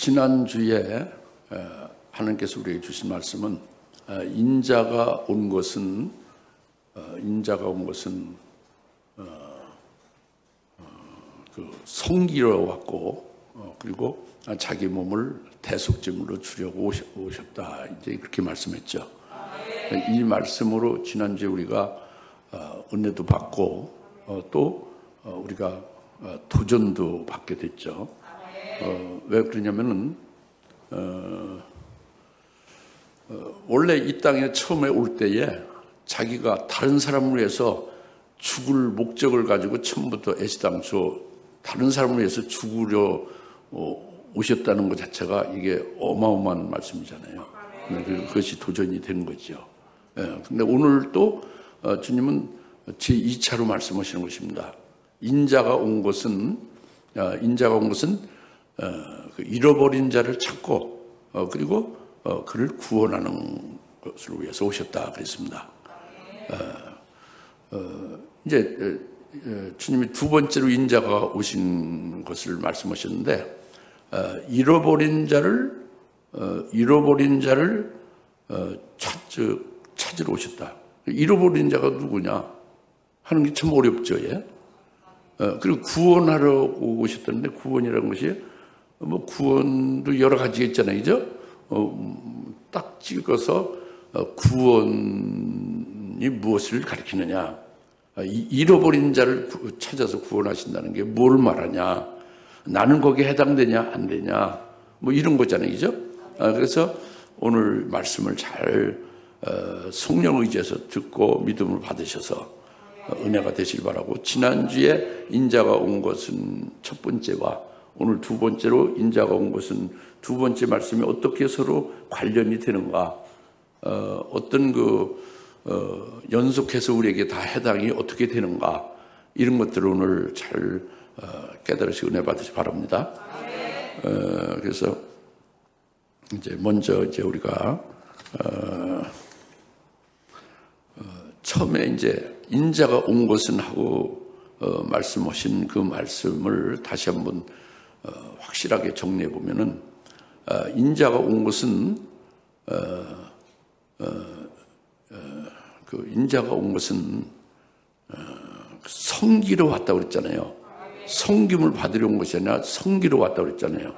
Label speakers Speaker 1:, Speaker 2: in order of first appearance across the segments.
Speaker 1: 지난주에 하나님께서 우리에게 주신 말씀은 인자가 온 것은 성기로 왔고 그리고 자기 몸을 대속제물로 주려고 오셨다. 이제 그렇게 말씀했죠. 이 말씀으로 지난주에 우리가 은혜도 받고 또 우리가 도전도 받게 됐죠. 왜 그러냐면은 원래 이 땅에 처음에 올 때에 자기가 다른 사람을 위해서 죽을 목적을 가지고 처음부터 애시당초 다른 사람을 위해서 죽으려 오셨다는 것 자체가 이게 어마어마한 말씀이잖아요. 그것이 도전이 된 거죠. 근데 오늘 또 주님은 제2차로 말씀하시는 것입니다. 인자가 온 것은 그 잃어버린 자를 찾고 그리고 그를 구원하는 것을 위해서 오셨다 그랬습니다. 이제 주님이 두 번째로 인자가 오신 것을 말씀하셨는데 잃어버린 자를 찾으러 오셨다. 잃어버린 자가 누구냐 하는 게 참 어렵죠. 그리고 구원하러 오셨다는데 구원이라는 것이 뭐 구원도 여러 가지가 있잖아요, 그죠? 딱 찍어서 구원이 무엇을 가리키느냐? 잃어버린 자를 찾아서 구원하신다는 게 뭘 말하냐? 나는 거기에 해당되냐 안 되냐? 뭐 이런 거잖아요, 그죠? 그래서 오늘 말씀을 잘 성령 의지해서 듣고 믿음을 받으셔서 은혜가 되시길 바라고, 지난주에 인자가 온 것은 첫 번째와 오늘 두 번째로 인자가 온 것은 두 번째 말씀이 어떻게 서로 관련이 되는가, 어떤 연속해서 우리에게 다 해당이 어떻게 되는가, 이런 것들을 오늘 잘 깨달으시고 은혜 받으시기 바랍니다. 그래서 이제 먼저 우리가 처음에 이제 인자가 온 것은 하고 말씀하신 그 말씀을 다시 한번 확실하게 정리해 보면은 인자가 온 것은 인자가 온 것은 성기로 왔다고 그랬잖아요. 성김을 받으러 온 것이 아니라 성기로 왔다고 그랬잖아요.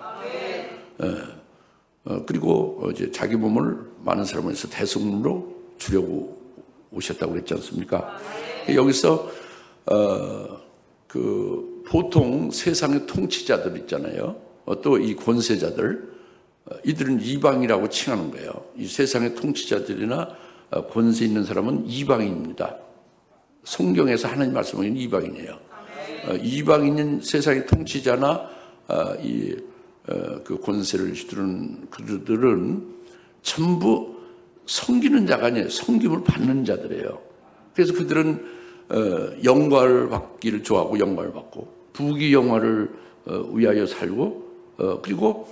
Speaker 1: 그리고 이제 자기 몸을 많은 사람에서 대속물로 주려고 오셨다고 그랬지 않습니까? 여기서 보통 세상의 통치자들 있잖아요. 또 이 권세자들, 이들은 이방이라고 칭하는 거예요. 이 세상의 통치자들이나 권세 있는 사람은 이방인입니다. 성경에서 하나님 말씀하신 이방인이에요. 이방인인 세상의 통치자나 그 권세를 휘두르는 그들은 전부 섬기는 자가 아니에요. 섬김을 받는 자들이에요. 그래서 그들은 영광을 받기를 좋아하고 영광을 받고, 부귀 영화를 위하여 살고, 그리고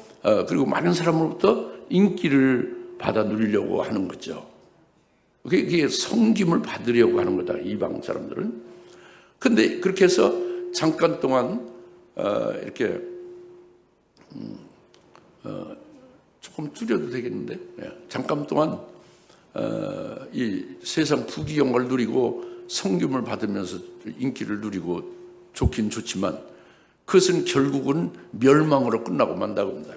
Speaker 1: 많은 사람으로부터 인기를 받아 누리려고 하는 거죠. 그게 섬김을 받으려고 하는 거다, 이방 사람들은. 근데 그렇게 해서 잠깐 동안 이렇게 조금 줄여도 되겠는데, 잠깐 동안 이 세상 부귀 영화를 누리고 성김을 받으면서 인기를 누리고 좋긴 좋지만 그것은 결국은 멸망으로 끝나고 만다고 합니다.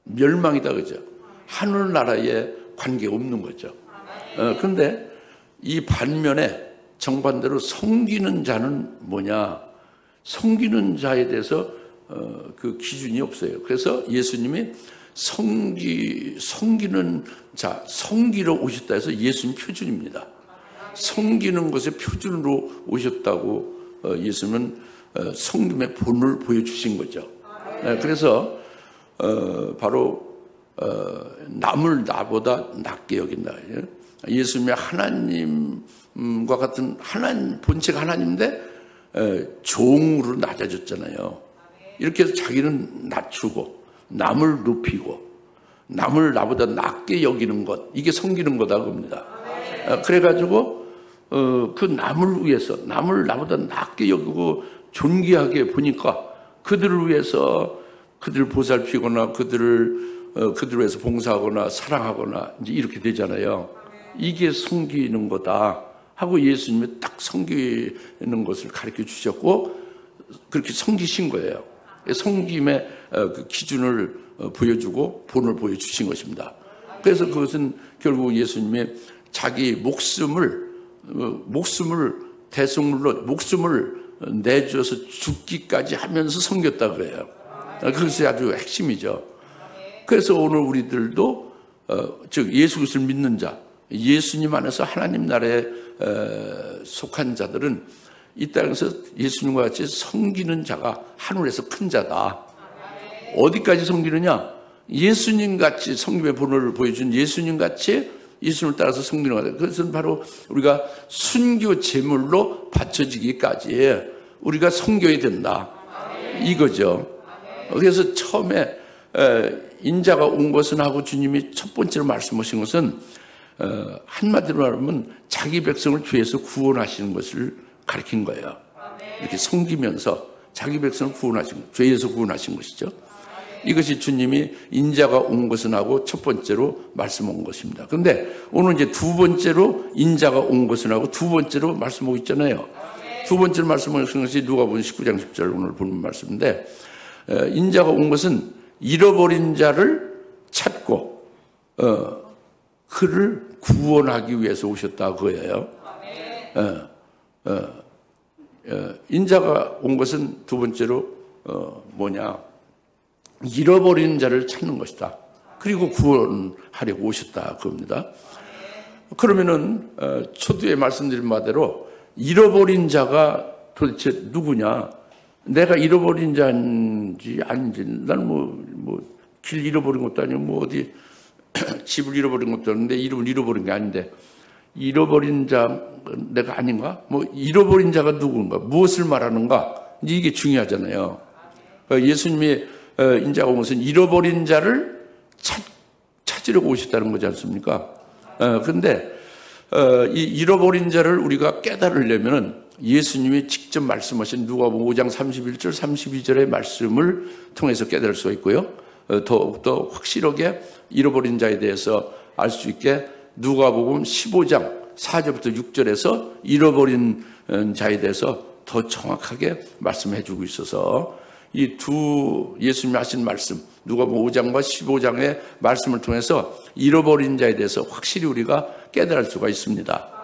Speaker 1: 멸망이다, 그죠? 하늘나라에 관계가 없는 거죠. 그런데 이 반면에 정반대로 섬기는 자는 뭐냐? 섬기는 자에 대해서 그 기준이 없어요. 그래서 예수님이 섬기는 자, 섬기러 오셨다 해서 예수님 표준입니다. 섬기는 것의 표준으로 오셨다고 예수님은 섬김의 본을 보여주신 거죠. 그래서 바로 남을 나보다 낮게 여긴다. 예수님의 하나님과 같은 본체가 하나님인데 종으로 낮아졌잖아요. 이렇게 해서 자기는 낮추고 남을 높이고 남을 나보다 낮게 여기는 것, 이게 섬기는 거다 겁니다. 그래가지고 그 남을 위해서, 남을 나보다 낮게 여기고 존귀하게 보니까 그들을 위해서 그들을 보살피거나 그들을 위해서 봉사하거나 사랑하거나 이제 이렇게 되잖아요. 이게 섬기는 거다 하고 예수님이 딱 섬기는 것을 가르쳐 주셨고 그렇게 섬기신 거예요. 섬김의 그 기준을 보여주고 본을 보여주신 것입니다. 그래서 그것은 결국 예수님이 자기 목숨을 대속물로 목숨을 내줘서 죽기까지 하면서 섬겼다 그래요. 그것이 아주 핵심이죠. 그래서 오늘 우리들도 즉 예수 그리스도를 믿는 자, 예수님 안에서 하나님 나라에 속한 자들은 이 땅에서 예수님과 같이 섬기는 자가 하늘에서 큰 자다. 어디까지 섬기느냐? 예수님 같이 섬김의 본을 보여준 예수님 같이 예수님을 따라서 섬기는 거다. 그것은 바로 우리가 순교 제물로 바쳐지기까지 우리가 섬겨야 된다. 이거죠. 그래서 처음에 인자가 온 것은 하고 주님이 첫 번째로 말씀하신 것은 한마디로 말하면 자기 백성을 죄에서 구원하시는 것을 가르친 거예요. 이렇게 섬기면서 자기 백성을 죄에서 구원하신 것이죠. 이것이 주님이 인자가 온 것은 하고 첫 번째로 말씀한 것입니다. 그런데 오늘 이제 두 번째로 인자가 온 것은 하고 두 번째로 말씀하고 있잖아요. 두 번째로 말씀하신 것이 누가복음 19장 10절 오늘 보는 말씀인데 인자가 온 것은 잃어버린 자를 찾고 그를 구원하기 위해서 오셨다 그거예요. 인자가 온 것은 두 번째로 뭐냐? 잃어버린 자를 찾는 것이다. 그리고 구원하려고 오셨다 그겁니다. 그러면은 초두에 말씀드린 바대로 잃어버린 자가 도대체 누구냐? 내가 잃어버린 자인지 아닌지, 나는 길 잃어버린 것도 아니고 어디 집을 잃어버린 것도 아닌데 이름을 잃어버린 게 아닌데 잃어버린 자 내가 아닌가? 잃어버린 자가 누군가? 무엇을 말하는가? 이게 중요하잖아요. 예수님이 인자가 온 것은 잃어버린 자를 찾으려고 오셨다는 거지 않습니까? 그런데 이 잃어버린 자를 우리가 깨달으려면 예수님이 직접 말씀하신 누가복음 5장 31절 32절의 말씀을 통해서 깨달을 수가 있고요. 더욱더 확실하게 잃어버린 자에 대해서 알 수 있게 누가복음 15장 4절부터 6절에서 잃어버린 자에 대해서 더 정확하게 말씀해 주고 있어서 이 두 예수님이 하신 말씀 누가복음 5장과 15장의 말씀을 통해서 잃어버린 자에 대해서 확실히 우리가 깨달을 수가 있습니다.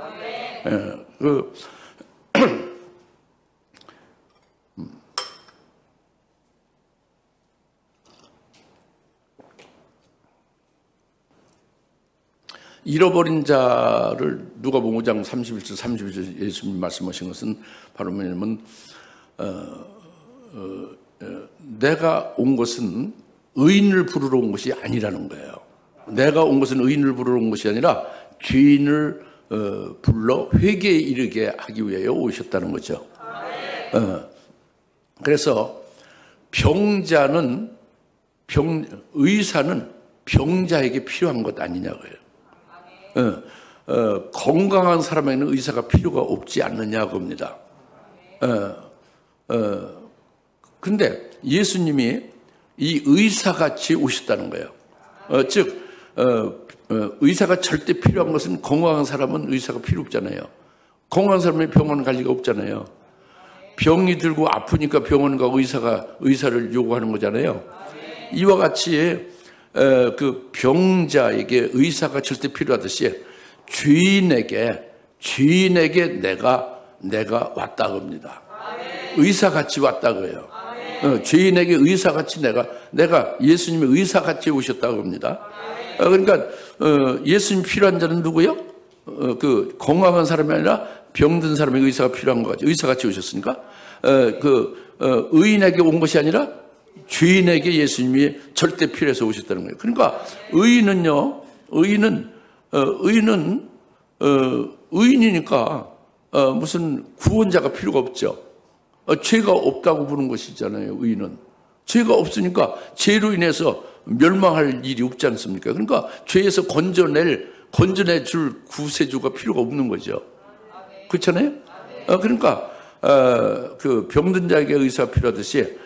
Speaker 1: 잃어버린 자를 누가복음 5장 31절 32절 예수님 말씀하신 것은 바로 뭐냐면 내가 온 것은 의인을 부르러 온 것이 아니라는 거예요. 내가 온 것은 의인을 부르러 온 것이 아니라 죄인을 불러 회개에 이르게 하기 위하여 오셨다는 거죠. 그래서 의사는 병자에게 필요한 것 아니냐고요. 건강한 사람에게는 의사가 필요가 없지 않느냐 겁니다. 그런데 예수님이 이 의사같이 오셨다는 거예요. 즉 의사가 절대 필요한 것은 건강한 사람은 의사가 필요 없잖아요. 건강한 사람이 병원 갈 리가 없잖아요. 병이 들고 아프니까 병원 가고 의사를 요구하는 거잖아요. 이와 같이 그 병자에게 의사가 절대 필요하듯이 죄인에게 내가 왔다 겁니다. 의사같이 왔다 그래요. 죄인에게 의사같이 내가 예수님의 의사같이 오셨다 겁니다. 그러니까 예수님 필요한 자는 누구요? 그 건강한 사람이 아니라 병든 사람에게 의사가 필요한 것 같이 의사같이 오셨으니까 의인에게 온 것이 아니라 죄인에게 예수님이 절대 필요해서 오셨다는 거예요. 그러니까 의인이니까 무슨 구원자가 필요가 없죠. 죄가 없다고 부른 것이잖아요. 의인은 죄가 없으니까 죄로 인해서 멸망할 일이 없지 않습니까? 그러니까 죄에서 건져내 줄 구세주가 필요가 없는 거죠. 그렇잖아요. 그러니까 그 병든 자에게 의사가 필요하듯이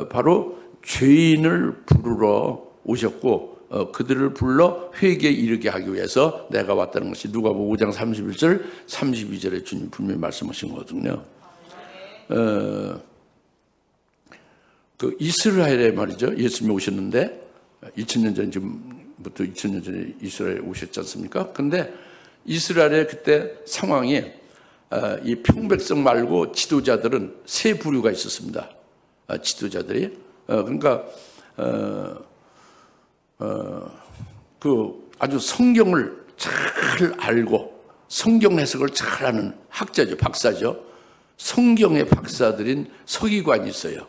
Speaker 1: 바로 죄인을 부르러 오셨고 그들을 불러 회개에 이르게 하기 위해서 내가 왔다는 것이 누가복음 5장 31절 32절에 주님 분명히 말씀하신 거거든요. 그 이스라엘에 말이죠. 예수님이 오셨는데 2000년 전 지금부터 2000년 전에 이스라엘에 오셨지 않습니까? 근데 이스라엘의 그때 상황이 이 평백성 말고 지도자들은 세 부류가 있었습니다. 지도자들이 그러니까 그 아주 성경을 잘 알고 성경 해석을 잘하는 학자죠, 박사죠. 성경의 박사들인 서기관이 있어요.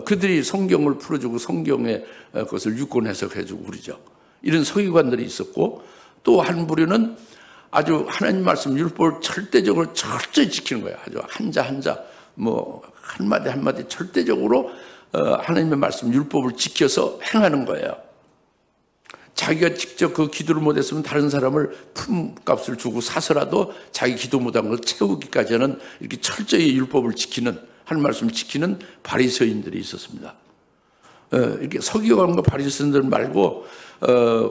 Speaker 1: 그들이 성경을 풀어주고 성경의 그것을 유권 해석해주고 그러죠. 이런 서기관들이 있었고 또 한 부류는 아주 하나님 말씀 율법을 절대적으로 철저히 지키는 거예요. 아주 한자 뭐 한마디 한마디 절대적으로 하나님의 말씀 율법을 지켜서 행하는 거예요. 자기가 직접 그 기도를 못했으면 다른 사람을 품값을 주고 사서라도 자기 기도 못한 걸 채우기까지 하는 이렇게 철저히 율법을 지키는 하나님 말씀을 지키는 바리새인들이 있었습니다. 이렇게 서기관과 바리새인들 말고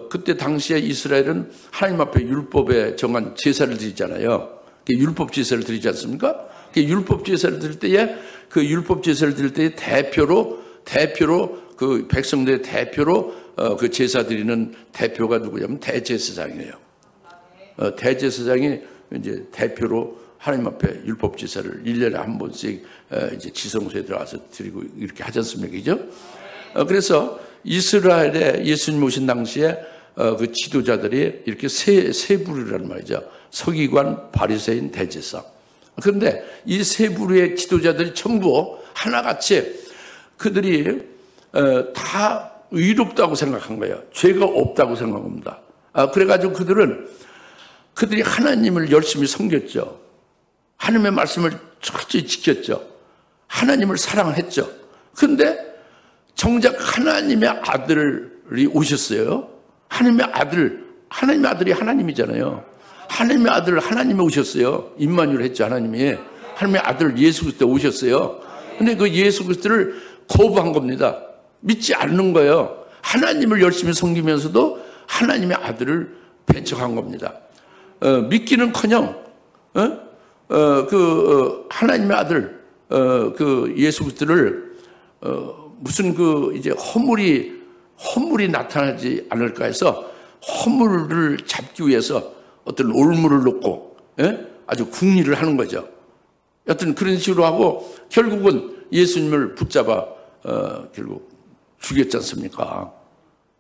Speaker 1: 그때 당시에 이스라엘은 하나님 앞에 율법에 정한 제사를 드리잖아요. 율법 제사를 드리지 않습니까? 율법 제사를 드릴 때에 그 율법 제사를 드릴 때에 대표로 그 백성들의 대표로 그 제사 드리는 대표가 누구냐면 대제사장이에요. 대제사장이 이제 대표로 하나님 앞에 율법 제사를 1년에 한 번씩 이제 지성소에 들어가서 드리고 이렇게 하지 않습니까? 그죠? 그래서 이스라엘에 예수님 오신 당시에 그 지도자들이 이렇게 세 부류라는 말이죠. 서기관, 바리새인, 대제사. 그런데 이 세 부류의 지도자들이 전부 하나같이 그들이 다 의롭다고 생각한 거예요. 죄가 없다고 생각합니다. 그래가지고 그들이 하나님을 열심히 섬겼죠. 하나님의 말씀을 철저히 지켰죠. 하나님을 사랑했죠. 그런데 정작 하나님의 아들이 오셨어요. 하나님의 아들이 하나님이잖아요. 하나님의 아들 하나님이 오셨어요. 임마누엘 했죠. 하나님의 아들 예수 그리스도 오셨어요. 근데 그 예수 그리스도를 거부한 겁니다. 믿지 않는 거예요. 하나님을 열심히 섬기면서도 하나님의 아들을 배척한 겁니다. 믿기는커녕 하나님의 아들 그 예수 그리스도를 무슨 이제 허물이 나타나지 않을까 해서 허물을 잡기 위해서 어떤 올무를 놓고 아주 궁리를 하는 거죠. 여튼 그런 식으로 하고 결국은 예수님을 붙잡아 결국 죽였지 않습니까?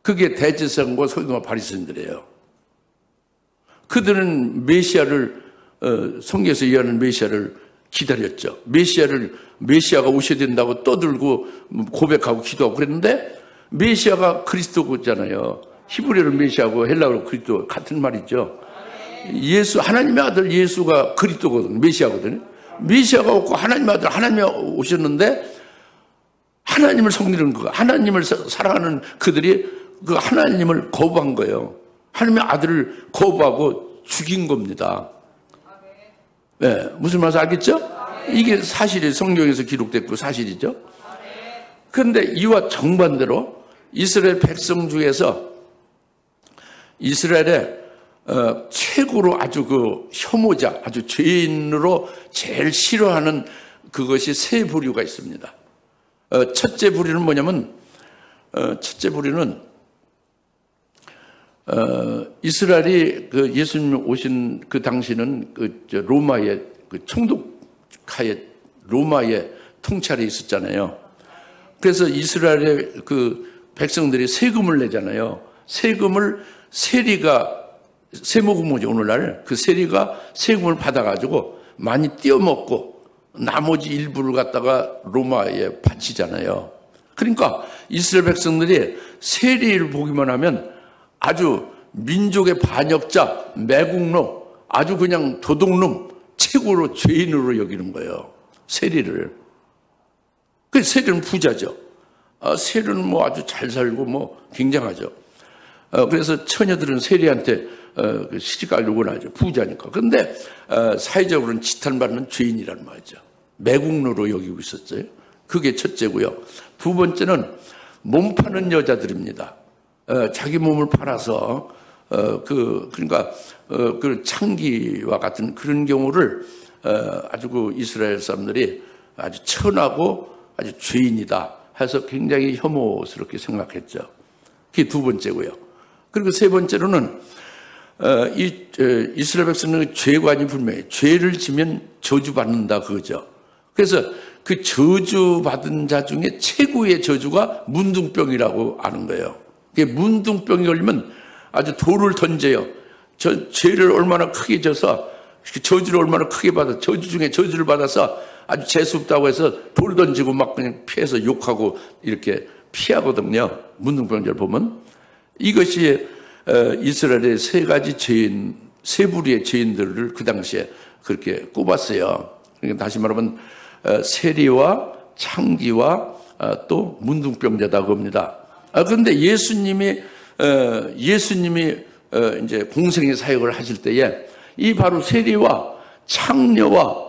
Speaker 1: 그게 대제사장과 서기관과 바리새인들이에요. 그들은 메시아를 성경에서 얘기하는 메시아를 기다렸죠. 메시아가 오셔야 된다고 떠들고 고백하고 기도하고 그랬는데 메시아가 그리스도잖아요. 히브리어로 메시아고 헬라어로 그리스도 같은 말이죠. 하나님의 아들 예수가 그리스도거든요. 메시아거든요. 메시아가 없고 하나님의 아들 하나님이 오셨는데 하나님을 섬기는 하나님을 사랑하는 그들이 그 하나님을 거부한 거예요. 하나님의 아들을 거부하고 죽인 겁니다. 네, 무슨 말인지 알겠죠? 이게 사실이 성경에서 기록됐고 사실이죠. 그런데 이와 정반대로 이스라엘 백성 중에서 이스라엘의 최고로 아주 혐오자, 아주 죄인으로 제일 싫어하는 그것이 세 부류가 있습니다. 첫째 부류는 뭐냐면, 이스라엘이 예수님 오신 그 당시는 로마의 총독하에 로마의 통찰이 있었잖아요. 그래서 이스라엘의 백성들이 세금을 내잖아요. 세모금 뭐죠, 오늘날. 그 세리가 세금을 받아가지고 많이 떼어먹고 나머지 일부를 갖다가 로마에 바치잖아요. 그러니까 이스라엘 백성들이 세리를 보기만 하면 아주 민족의 반역자, 매국노, 아주 그냥 도둑놈, 최고로 죄인으로 여기는 거예요. 세리를. 그 세리는 부자죠. 세리는 뭐 아주 잘 살고 굉장하죠. 그래서 처녀들은 세리한테 시집가려고 하죠. 부자니까. 그런데 사회적으로는 지탄받는 죄인이란 말이죠. 매국노로 여기고 있었어요. 그게 첫째고요. 두 번째는 몸 파는 여자들입니다. 자기 몸을 팔아서 그러니까 그 창기와 같은 그런 경우를 아주 그 이스라엘 사람들이 아주 천하고 아주 죄인이다 해서 굉장히 혐오스럽게 생각했죠. 그게 두 번째고요. 그리고 세 번째로는 이스라엘 백성의 죄관이 분명히 죄를 지면 저주받는다 그거죠. 그래서 그 저주받은 자 중에 최고의 저주가 문둥병이라고 아는 거예요. 그게 문둥병이 걸리면 아주 돌을 던져요. 죄를 얼마나 크게 져서 저주를 얼마나 크게 받아 저주 중에 저주를 받아서 아주 재수없다고 해서 돌 던지고 막 그냥 피해서 욕하고 이렇게 피하거든요. 문둥병자를 보면 이것이 이스라엘의 세 가지 죄인, 세 부류의 죄인들을 그 당시에 그렇게 꼽았어요. 그러니까 다시 말하면 세리와 창기와 또 문둥병자다 그겁니다. 그런데 예수님이 이제 공생의 사역을 하실 때에 이 바로 세리와 창녀와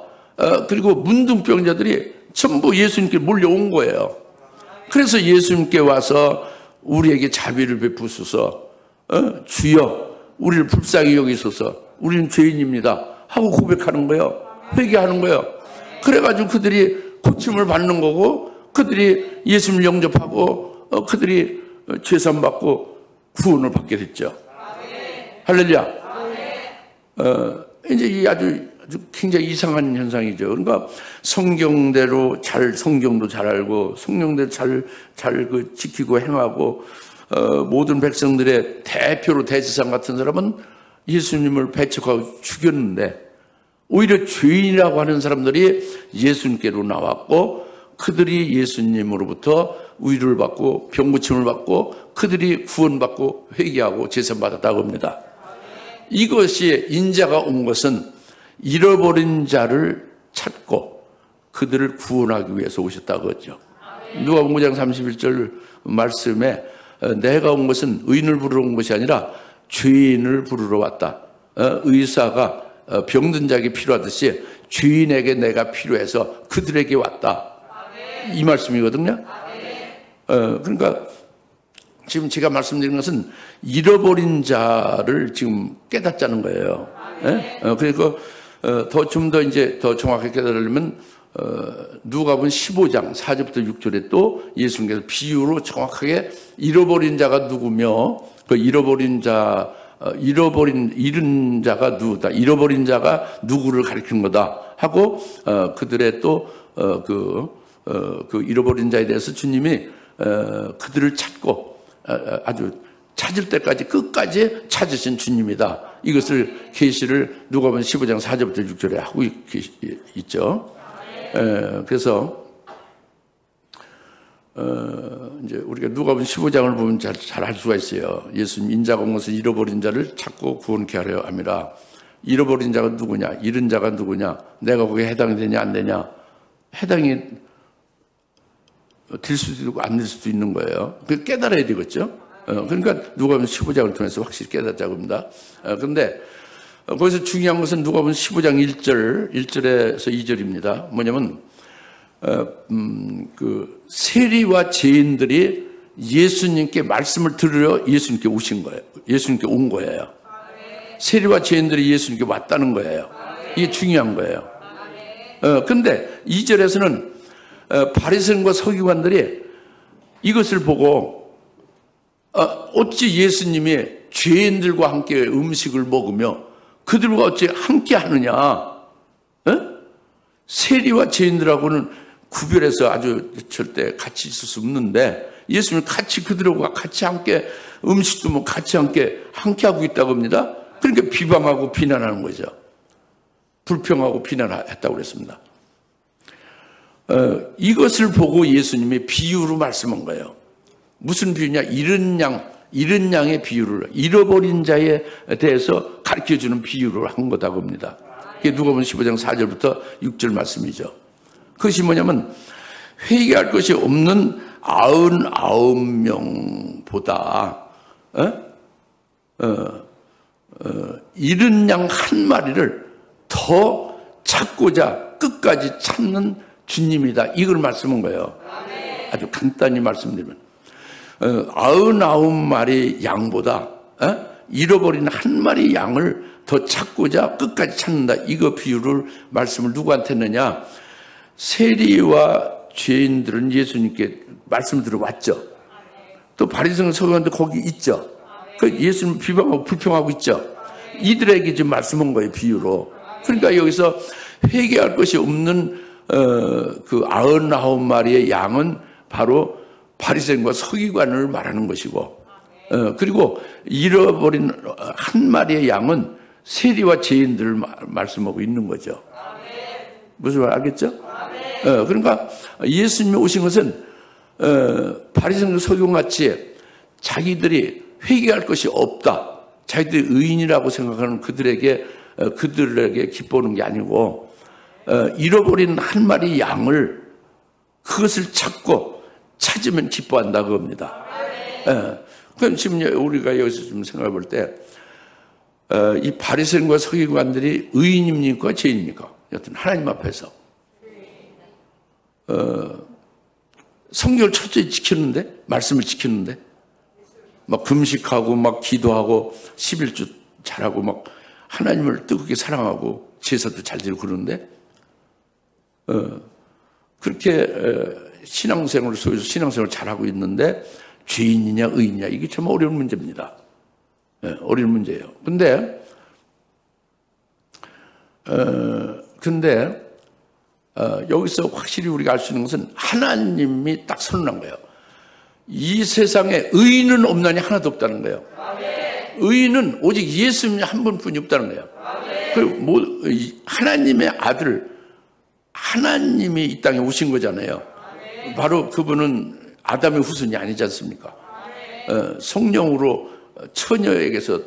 Speaker 1: 그리고 문둥병자들이 전부 예수님께 몰려온 거예요. 그래서 예수님께 와서 우리에게 자비를 베푸소서, 주여 우리를 불쌍히 여기소서, 우리는 죄인입니다 하고 고백하는 거예요. 회개하는 거예요. 그래가지고 그들이 고침을 받는 거고, 그들이 예수님을 영접하고 그들이 죄산 받고 구원을 받게 됐죠. 할렐루야. 이제 이 아주 굉장히 이상한 현상이죠. 그러니까 성경대로 성경도 잘 알고 성경대로 잘 지키고 행하고 모든 백성들의 대표로 대제사장 같은 사람은 예수님을 배척하고 죽였는데, 오히려 죄인이라고 하는 사람들이 예수님께로 나왔고 그들이 예수님으로부터 위로를 받고 병고침을 받고 그들이 구원받고 회개하고 제사받았다고 합니다. 이것이 인자가 온 것은 잃어버린 자를 찾고 그들을 구원하기 위해서 오셨다고 하죠. 누가복음 5장 31절 말씀에 내가 온 것은 의인을 부르러 온 것이 아니라 죄인을 부르러 왔다. 의사가 병든 자에게 필요하듯이 죄인에게 내가 필요해서 그들에게 왔다. 이 말씀이거든요. 그러니까 지금 제가 말씀드린 것은 잃어버린 자를 지금 깨닫자는 거예요. 그리고 좀 더 이제 더 정확하게 깨달으려면 누가복음 15장 4절부터 6절에 또 예수님께서 비유로 정확하게 잃어버린 자가 누구며 그 잃은 자가 누구다. 잃어버린 자가 누구를 가리키는 거다 하고 그들의 또 그 잃어버린 자에 대해서 주님이 그들을 찾고 아주 찾을 때까지 끝까지 찾으신 주님이다. 이것을 계시를 누가복음 15장 4절부터 6절에 하고 있죠. 그래서 이제 우리가 누가복음 15장을 보면 잘 알 수가 있어요. 예수님 인자가 온 것은 잃어버린 자를 찾고 구원케 하려 함이라. 잃어버린 자가 누구냐? 잃은 자가 누구냐? 내가 거기에 해당이 되냐 안 되냐? 해당이 될 수도 있고 안 될 수도 있는 거예요. 그걸 깨달아야 되겠죠. 그러니까 누가복음 15장을 통해서 확실히 깨닫자고 합니다. 그런데 거기서 중요한 것은 누가복음 15장 1절에서 2절입니다. 뭐냐면 그 세리와 죄인들이 예수님께 말씀을 들으러 예수님께 오신 거예요. 예수님께 온 거예요. 세리와 죄인들이 예수님께 왔다는 거예요. 이게 중요한 거예요. 그런데 2절에서는 바리새인과 서기관들이 이것을 보고 어찌 예수님이 죄인들과 함께 음식을 먹으며 그들과 어찌 함께 하느냐? 세리와 죄인들하고는 구별해서 아주 절대 같이 있을 수 없는데 예수님은 같이 그들과 같이 함께 음식도 뭐 같이 함께 하고 있다고 합니다. 그러니까 비방하고 비난하는 거죠. 불평하고 비난했다고 그랬습니다. 이것을 보고 예수님이 비유로 말씀한 거예요. 무슨 비유냐? 잃은 양의 비유를, 잃어버린 자에 대해서 가르쳐주는 비유를 한 거다고 합니다. 그게 누가복음 15장 4절부터 6절 말씀이죠. 그것이 뭐냐면 회개할 것이 없는 99명보다 잃은 양 한 마리를 더 찾고자 끝까지 찾는 주님이다. 이걸 말씀한 거예요. 아주 간단히 말씀드리면 99마리 양보다 잃어버린 한 마리 양을 더 찾고자 끝까지 찾는다. 이거 비유를 말씀을 누구한테 했느냐? 세리와 죄인들은 예수님께 말씀을 들어왔죠. 또 바리새인 서기관도 거기 있죠. 그 예수님 비방하고 불평하고 있죠. 이들에게 지금 말씀한 거예요, 비유로. 그러니까 여기서 회개할 것이 없는 그 99마리의 양은 바로 바리새인과 서기관을 말하는 것이고, 그리고 잃어버린 한 마리의 양은 세리와 죄인들을 말씀하고 있는 거죠. 무슨 말 알겠죠? 그러니까 예수님이 오신 것은 바리새인과 서기관같이 자기들이 회개할 것이 없다, 자기들이 의인이라고 생각하는 그들에게 기뻐하는 게 아니고, 잃어버린 한 마리 양을 그것을 찾으면 기뻐한다 그겁니다. 그럼 지금 우리가 여기서 좀 생각해 볼 때, 이 바리새인과 서기관들이 의인입니까 죄인입니까? 여튼 하나님 앞에서 성경을 철저히 지켰는데, 말씀을 지켰는데, 막 금식하고 막 기도하고 11주 잘하고 막 하나님을 뜨겁게 사랑하고 제사도 잘 드리고 그러는데, 그렇게 신앙생활을 속에서 신앙생활을 잘하고 있는데 죄인이냐 의인이냐, 이게 참 어려운 문제입니다. 어려운 문제예요. 근데 여기서 확실히 우리가 알 수 있는 것은 하나님이 딱 선언한 거예요. 이 세상에 의인은 없나니 하나도 없다는 거예요. 의인은 오직 예수님이 한 분뿐이 없다는 거예요. 그리고 하나님의 아들, 하나님이 이 땅에 오신 거잖아요. 바로 그분은 아담의 후손이 아니지 않습니까? 성령으로 처녀에게서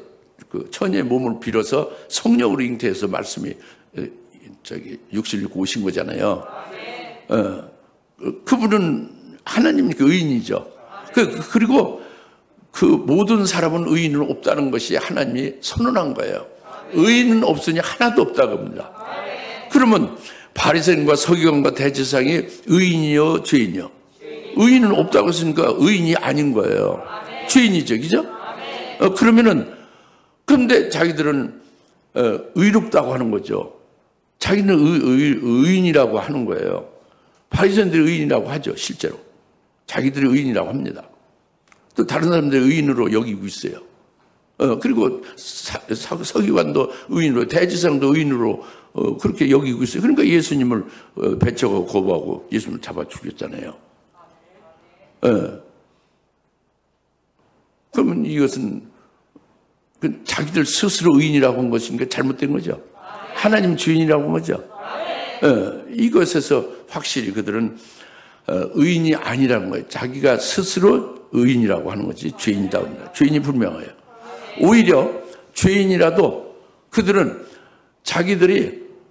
Speaker 1: 그 처녀의 몸을 빌어서 성령으로 잉태해서 말씀이 육신을 입고 오신 거잖아요. 그분은 하나님이 그 의인이죠. 그리고 그 모든 사람은 의인은 없다는 것이 하나님이 선언한 거예요. 의인은 없으니 하나도 없다고 합니다. 그러면 바리새인과 서기관과 대제사장이 의인이요 죄인이요? 의인은 없다고 했으니까 의인이 아닌 거예요. 죄인이죠, 그죠? 그런데 자기들은 의롭다고 하는 거죠. 자기는 의인이라고 하는 거예요. 바리새인들이 의인이라고 하죠, 실제로. 자기들이 의인이라고 합니다. 또 다른 사람들이 의인으로 여기고 있어요. 그리고 서기관도 의인으로, 대제사장도 의인으로 그렇게 여기고 있어요. 그러니까 예수님을 배척하고 거부하고 예수님을 잡아 죽였잖아요. 그러면 이것은 자기들 스스로 의인이라고 한 것인가 잘못된 거죠. 하나님 주인이라고 한 거죠. 이것에서 확실히 그들은 의인이 아니라는 거예요. 자기가 스스로 의인이라고 하는 거지 죄인이다 합니다. 죄인이 분명해요. 오히려 죄인이라도 그들은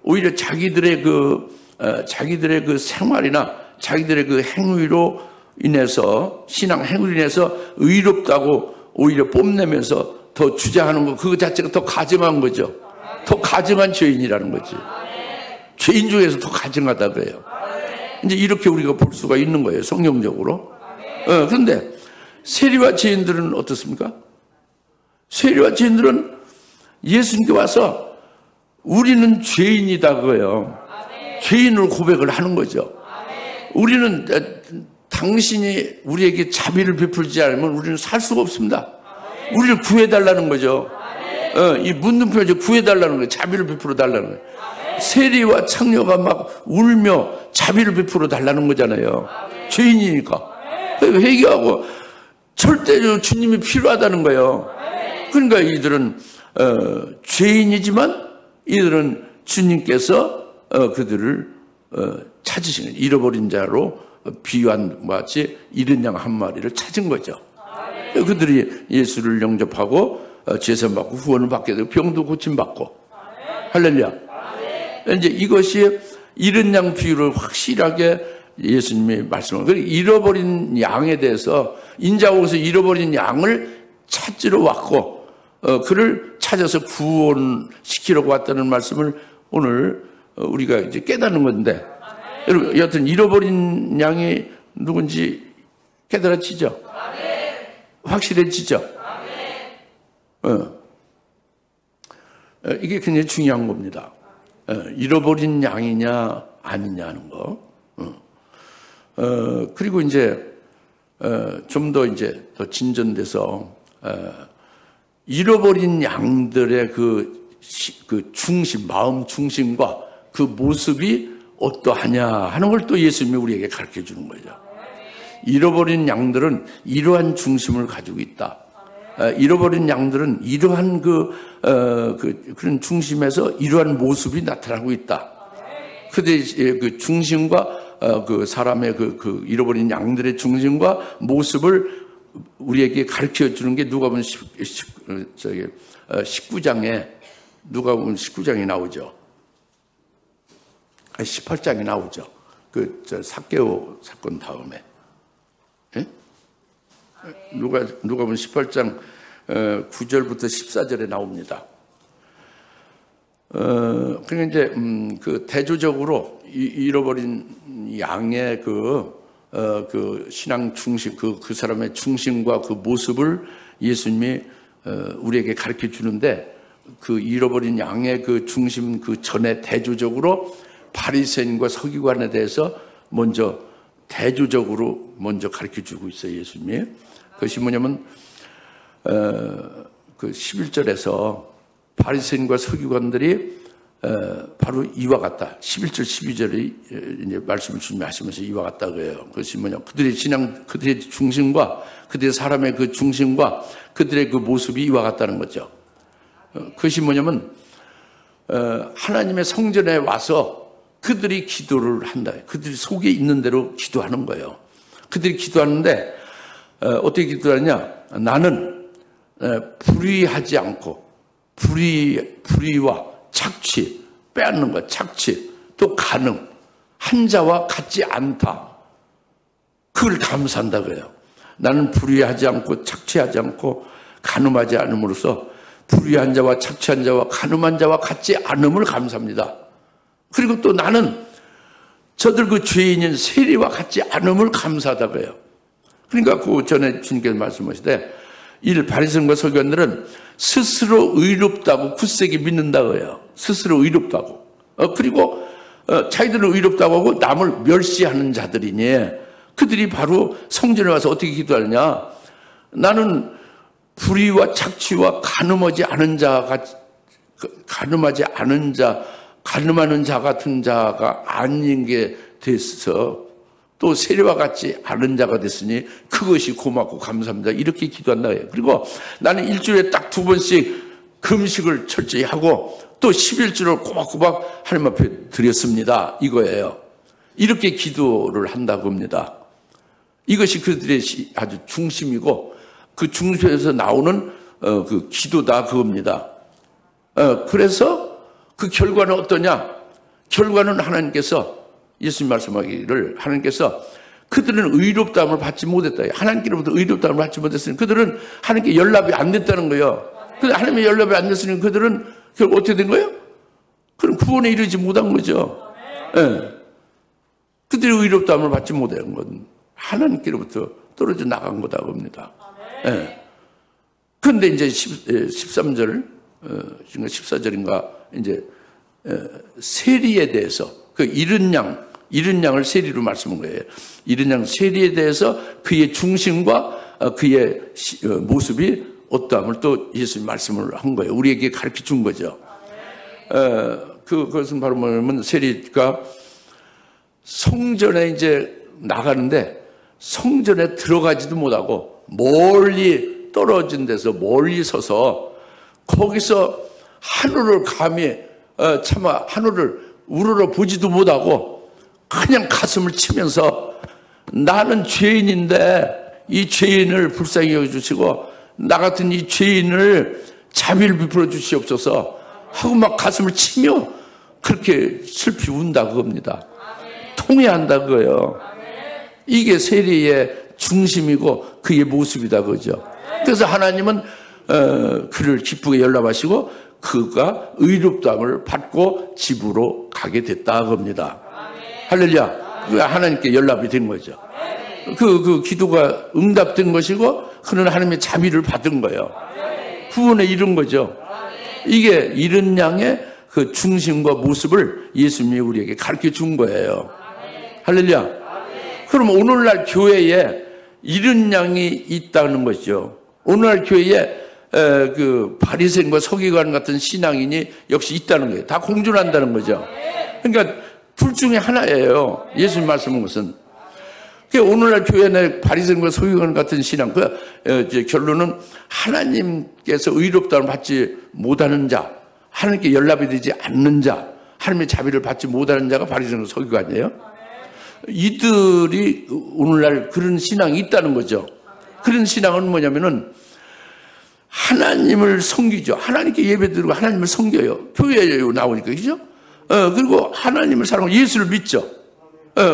Speaker 1: 오히려 자기들의 그 생활이나 자기들의 그 행위로 인해서, 신앙 행위로 인해서 의롭다고 오히려 뽐내면서 더 주장하는 거, 그거 자체가 더 가증한 거죠. 더 가증한 죄인이라는 거지. 죄인 중에서 더 가증하다 그래요. 이제 이렇게 우리가 볼 수가 있는 거예요, 성경적으로. 그런데 세리와 죄인들은 어떻습니까? 세리와 죄인들은 예수님께 와서 우리는 죄인이다 그거예요. 죄인을 고백을 하는 거죠. 우리는 당신이 우리에게 자비를 베풀지 않으면 우리는 살 수가 없습니다. 우리를 구해달라는 거죠. 이 묻는 표현이 구해달라는 거예요. 자비를 베풀어 달라는 거예요. 세리와 창녀가 막 울며 자비를 베풀어 달라는 거잖아요. 죄인이니까. 회개하고 절대 주님이 필요하다는 거예요. 그러니까 이들은 죄인이지만 이들은 주님께서 그들을 찾으시는, 잃어버린 자로 비유한 것 같이 잃은 양 한 마리를 찾은 거죠. 그들이 예수를 영접하고 제사받고 후원을 받게 되고 병도 고침받고. 할렐루야. 이제 이것이 잃은 양 비유를 확실하게 예수님이 말씀하고, 잃어버린 양에 대해서 인자오서 잃어버린 양을 찾으러 왔고 그를 찾아서 구원시키려고 왔다는 말씀을 오늘 우리가 이제 깨닫는 건데, 여러분, 여하튼 잃어버린 양이 누군지 깨달아지죠? 확실해지죠? 이게 굉장히 중요한 겁니다. 잃어버린 양이냐 아니냐 하는 거. 그리고 이제 좀 더 이제 더 진전돼서 잃어버린 양들의 그 중심, 마음 중심과 그 모습이 어떠하냐 하는 걸 또 예수님이 우리에게 가르쳐 주는 거죠. 잃어버린 양들은 이러한 중심을 가지고 있다. 잃어버린 양들은 이러한 그런 중심에서 이러한 모습이 나타나고 있다. 그들의 그 중심과 그 사람의 그 잃어버린 양들의 중심과 모습을 우리에게 가르쳐 주는 게 누가복음 19장에 누가복음 19장에 나오죠. 18장에 나오죠. 삭개오 사건 다음에. 예? 누가복음 18장 9절부터 14절에 나옵니다. 그러니까 이제 그 대조적으로 잃어버린 양의 그 신앙 중심, 그 사람의 중심과 그 모습을 예수님이 우리에게 가르쳐 주는데, 그 잃어버린 양의 그 중심 그 전에 대조적으로 바리새인과 서기관에 대해서 먼저 대조적으로 먼저 가르쳐 주고 있어요, 예수님이. 그것이 뭐냐면 그 11절에서 바리새인과 서기관들이 바로 이와 같다. 11절, 12절이 이제 말씀을 주님이 하시면서 이와 같다 그래요. 그것이 뭐냐? 그들의 신앙, 그들의 중심과 그들의 사람의 그 중심과 그들의 그 모습이 이와 같다는 거죠. 그것이 뭐냐면 하나님의 성전에 와서 그들이 기도를 한다. 그들이 속에 있는 대로 기도하는 거예요. 그들이 기도하는데 어떻게 기도하느냐? 나는 불의하지 않고 불의와 착취, 빼앗는 것, 착취, 또 간음, 한 자와 같지 않다. 그걸 감사한다 그래요. 나는 불의하지 않고 착취하지 않고 간음하지 않음으로써 불의한 자와 착취한 자와 간음한 자와 같지 않음을 감사합니다. 그리고 또 나는 저들 그 죄인인 세리와 같지 않음을 감사하다 그래요. 그러니까 그 전에 주님께서 말씀하시되 바리새인과 서기관들은 스스로 의롭다고 굳세게 믿는다고 해요. 스스로 의롭다고. 그리고 자기들은 의롭다고 하고 남을 멸시하는 자들이니 그들이 바로 성전에 와서 어떻게 기도하느냐? 나는 불의와 착취와 간음하지 않은 자가 간음하는 자 같은 자가 아닌 게 됐어. 또 세리와 같지 않은 자가 됐으니 그것이 고맙고 감사합니다. 이렇게 기도한다 해요. 그리고 나는 일주일에 딱 2번씩 금식을 철저히 하고 또 11주를 꼬박꼬박 하나님 앞에 드렸습니다. 이거예요. 이렇게 기도를 한다고 합니다. 이것이 그들의 아주 중심이고 그 중심에서 나오는 그 기도다 그겁니다. 그래서 그 결과는 어떠냐? 결과는 하나님께서 예수님 말씀하기를 하나님께서 그들은 의롭다함을 받지 못했다. 하나님께로부터 의롭다함을 받지 못했으니 그들은 하나님께 연락이 안 됐다는 거예요. 근데 하나님의 연락이 안 됐으니 그들은 결국 어떻게 된 거예요? 그럼 구원에 이르지 못한 거죠. 예. 그들이 의롭다함을 받지 못한 건 하나님께로부터 떨어져 나간 거다 봅니다. 예. 그런데 이제 13절, 14절인가 이제 세리에 대해서 그 잃은 양을 세리로 말씀한 거예요. 잃은 양 세리에 대해서 그의 중심과 그의 모습이 어떠함을 또 예수님 말씀을 한 거예요. 우리에게 가르쳐 준 거죠. 그것은 바로 뭐냐면 세리가 성전에 이제 나가는데 성전에 들어가지도 못하고 멀리 떨어진 데서 멀리 서서 거기서 하늘을 감히 차마 하늘을 우러러 보지도 못하고 그냥 가슴을 치면서 나는 죄인인데 이 죄인을 불쌍히 여겨주시고 나 같은 이 죄인을 자비를 베풀어 주시옵소서 하고 막 가슴을 치며 그렇게 슬피 운다 그겁니다. 통회한다 그거예요. 이게 세리의 중심이고 그의 모습이다 그거죠. 그래서 하나님은 그를 기쁘게 연락하시고 그가 의롭다함을 받고 집으로 가게 됐다 그겁니다. 할렐루야. 그 하나님께 연락이 된 거죠. 그 기도가 응답된 것이고 그는 하나님의 자비를 받은 거예요. 구원에 이른 거죠. 이게 이른 양의 그 중심과 모습을 예수님이 우리에게 가르쳐 준 거예요. 할렐루야. 그럼 오늘날 교회에 이른 양이 있다는 것이죠. 오늘날 교회에 그 바리새인과 서기관 같은 신앙인이 역시 있다는 거예요. 다 공존한다는 거죠. 그러니까 둘 중에 하나예요. 예수님 말씀한 것은. 오늘날 교회 내 바리새인과 서기관 같은 신앙, 결론은 하나님께서 의롭다를 받지 못하는 자, 하나님께 연락이 되지 않는 자, 하나님의 자비를 받지 못하는 자가 바리새인과 서기관이에요. 이들이 오늘날 그런 신앙이 있다는 거죠. 그런 신앙은 뭐냐면은 하나님을 섬기죠. 하나님께 예배드리고 하나님을 섬겨요. 교회에 나오니까, 그죠? 그리고 하나님을 사랑하고 예수를 믿죠.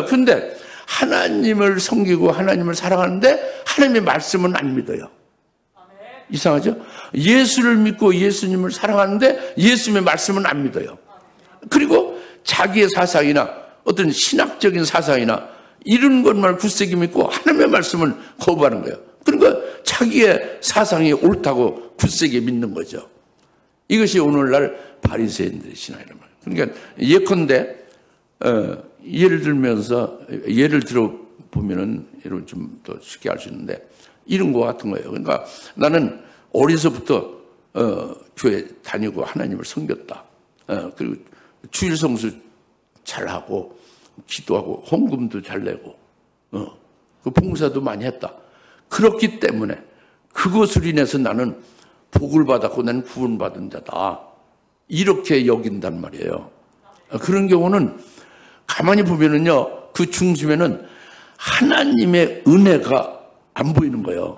Speaker 1: 근데 하나님을 섬기고 하나님을 사랑하는데 하나님의 말씀은 안 믿어요. 이상하죠? 예수를 믿고 예수님을 사랑하는데 예수님의 말씀은 안 믿어요. 그리고 자기의 사상이나 어떤 신학적인 사상이나 이런 것만 굳세게 믿고 하나님의 말씀은 거부하는 거예요. 그러니까 자기의 사상이 옳다고 굳세게 믿는 거죠. 이것이 오늘날 바리새인들의 신앙이란 말이에요. 그러니까 예컨대 예를 들어 보면은 여러분 좀 더 쉽게 알 수 있는데 이런 거 같은 거예요. 그러니까 나는 어려서부터 교회 다니고 하나님을 섬겼다. 그리고 주일 성수 잘하고 기도하고 헌금도 잘 내고 그 봉사도 많이 했다. 그렇기 때문에 그것을 인해서 나는 복을 받았고 나는 구원받은 자다. 이렇게 여긴단 말이에요. 그런 경우는 가만히 보면은요, 그 중심에는 하나님의 은혜가 안 보이는 거예요.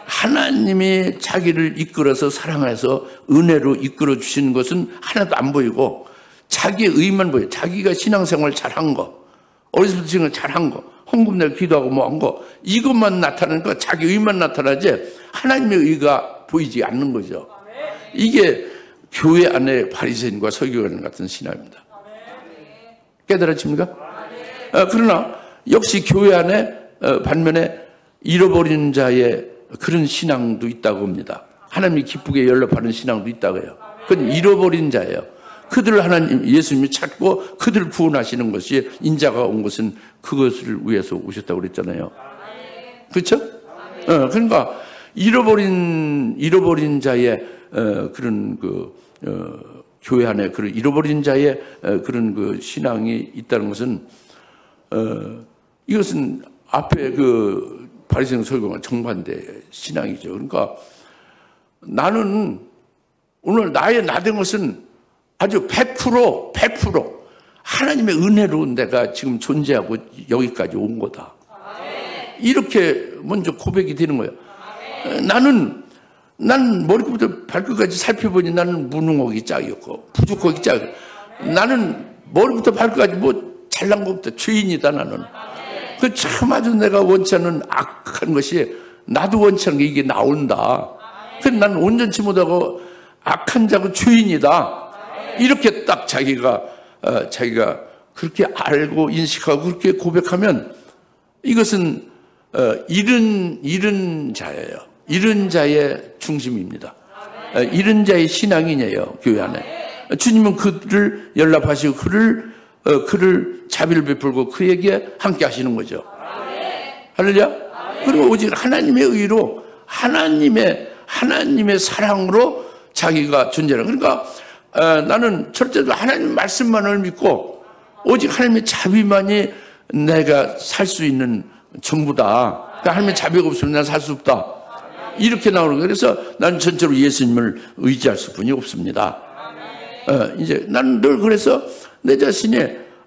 Speaker 1: 하나님이 자기를 이끌어서 사랑해서 은혜로 이끌어 주시는 것은 하나도 안 보이고 자기의 의만 보여요. 자기가 신앙생활 잘한 거, 어려서부터 지금 잘한 거, 헌금 내고 기도하고 뭐 한 거, 이것만 나타나니까 자기 의만 나타나지 하나님의 의가 보이지 않는 거죠. 이게 교회 안에 바리새인과 서기관 같은 신앙입니다. 깨달아집니까? 그러나 역시 교회 안에 반면에 잃어버린 자의 그런 신앙도 있다고 합니다. 하나님이 기쁘게 연락하는 신앙도 있다고 해요. 그건 잃어버린 자예요. 그들을 하나님 예수님이 찾고 그들을 구원하시는 것이 인자가 온 것은 그것을 위해서 오셨다고 그랬잖아요. 그렇죠? 그러니까 잃어버린 자의 그런 교회 안에 그런 잃어버린 자의 그런 그 신앙이 있다는 것은 이것은 앞에 그 바리새인 서기관 정반대 신앙이죠. 그러니까 나는 오늘 나의 나된 것은 아주 100% 하나님의 은혜로 내가 지금 존재하고 여기까지 온 거다. 이렇게 먼저 고백이 되는 거예요. 난 머리부터 발끝까지 살펴보니 나는 무능하기 짝이었고 부족하기 짝이었고 나는 머리부터 발끝까지 뭐 잘난 것보다 죄인이다 나는. 그 참 아주 내가 원치 않는 악한 것이 나도 원치 않는 게 이게 나온다. 그래서 나는 온전치 못하고 악한 자고 죄인이다. 이렇게 딱 자기가 그렇게 알고 인식하고 그렇게 고백하면 이것은 잃은 자예요. 잃은 자의 중심입니다. 잃은 자의 신앙이에요. 교회 안에. 주님은 그를 연락하시고 그를 자비를 베풀고 그에게 함께 하시는 거죠. 할렐루야. 그리고 오직 하나님의 의로 하나님의 사랑으로 자기가 존재하는. 그러니까 나는 절대로 하나님 말씀만을 믿고 오직 하나님의 자비만이 내가 살 수 있는 전부다. 그러니까 하나님의 자비가 없으면 난 살 수 없다. 이렇게 나오는 거예요. 그래서 나는 전적으로 예수님을 의지할 수뿐이 없습니다. 이제 나는 늘 그래서 내 자신이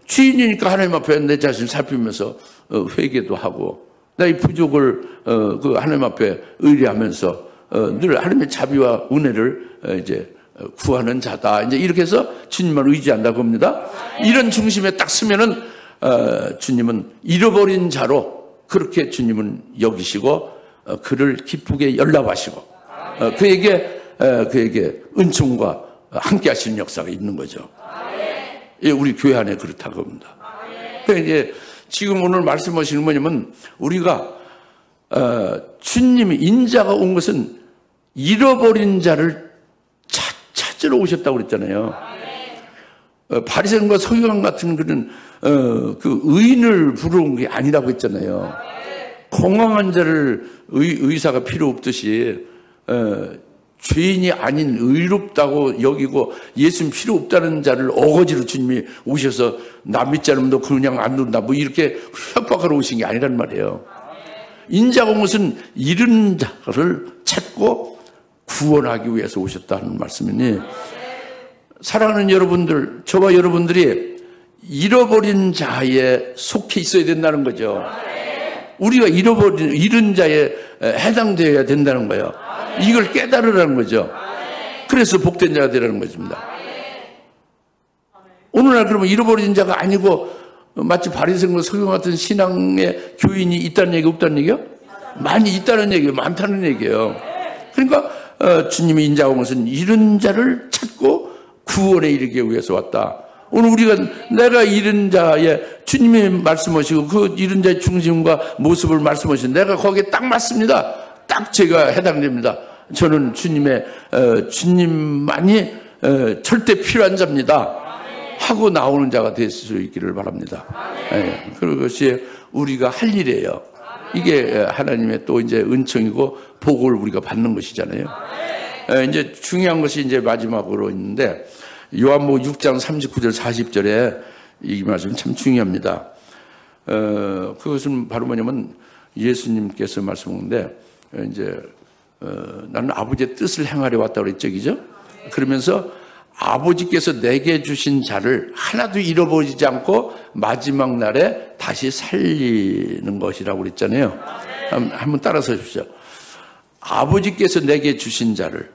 Speaker 1: 주인이니까 하나님 앞에 내 자신을 살피면서 회개도 하고 나의 부족을 그 하나님 앞에 의뢰하면서 늘 하나님의 자비와 은혜를 이제 구하는 자다. 이제 이렇게 해서 주님만 의지한다고 합니다. 이런 중심에 딱 서면은 주님은 잃어버린 자로 그렇게 주님은 여기시고 그를 기쁘게 연락하시고 그에게 은총과 함께 하시는 역사가 있는 거죠. 우리 교회 안에 그렇다고 합니다. 그러니까 이제 지금 오늘 말씀하시는 뭐냐면 우리가 주님이 인자가 온 것은 잃어버린 자를 찾으러 오셨다고 그랬잖아요. 바리새인과 서기관 같은 그런 그 의인을 부르는 게 아니라고 했잖아요. 공황한 자를 의사가 필요 없듯이 죄인이 아닌 의롭다고 여기고 예수님 필요 없다는 자를 어거지로 주님이 오셔서 나 믿지 않으면 너 그냥 안 논다 뭐 이렇게 협박하러 오신 게 아니란 말이에요. 인자가 온 것은 잃은 자를 찾고 구원하기 위해서 오셨다는 말씀이니, 사랑하는 여러분들, 저와 여러분들이 잃어버린 자에 속해 있어야 된다는 거죠. 우리가 잃은 자에 해당되어야 된다는 거예요. 이걸 깨달으라는 거죠. 그래서 복된 자가 되라는 것입니다. 오늘날 그러면 잃어버린 자가 아니고 마치 바리새인과 서기관 같은 신앙의 교인이 있다는 얘기 없다는 얘기요? 많이 있다는 얘기예요. 많다는 얘기예요. 그러니까 주님이 인자가 온 것은 잃은 자를 찾고 구원에 이르기 위해서 왔다. 오늘 우리가 내가 잃은 자의 주님이 말씀하시고 그 잃은 자의 중심과 모습을 말씀하신 내가 거기에 딱 맞습니다. 딱 제가 해당됩니다. 저는 주님만이 절대 필요한 자입니다. 하고 나오는 자가 될 수 있기를 바랍니다. 예, 그것이 우리가 할 일이에요. 이게 하나님의 또 이제 은총이고 복을 우리가 받는 것이잖아요. 이제 중요한 것이 이제 마지막으로 있는데 요한복음 6장 39절 40절에 이 말씀 참 중요합니다. 그것은 바로 뭐냐면 예수님께서 말씀하는데 이제 나는 아버지의 뜻을 행하려 왔다고 그랬죠, 그죠? 그러면서 아버지께서 내게 주신 자를 하나도 잃어버리지 않고 마지막 날에 다시 살리는 것이라고 그랬잖아요. 한번 따라서 주십시오. 아버지께서 내게 주신 자를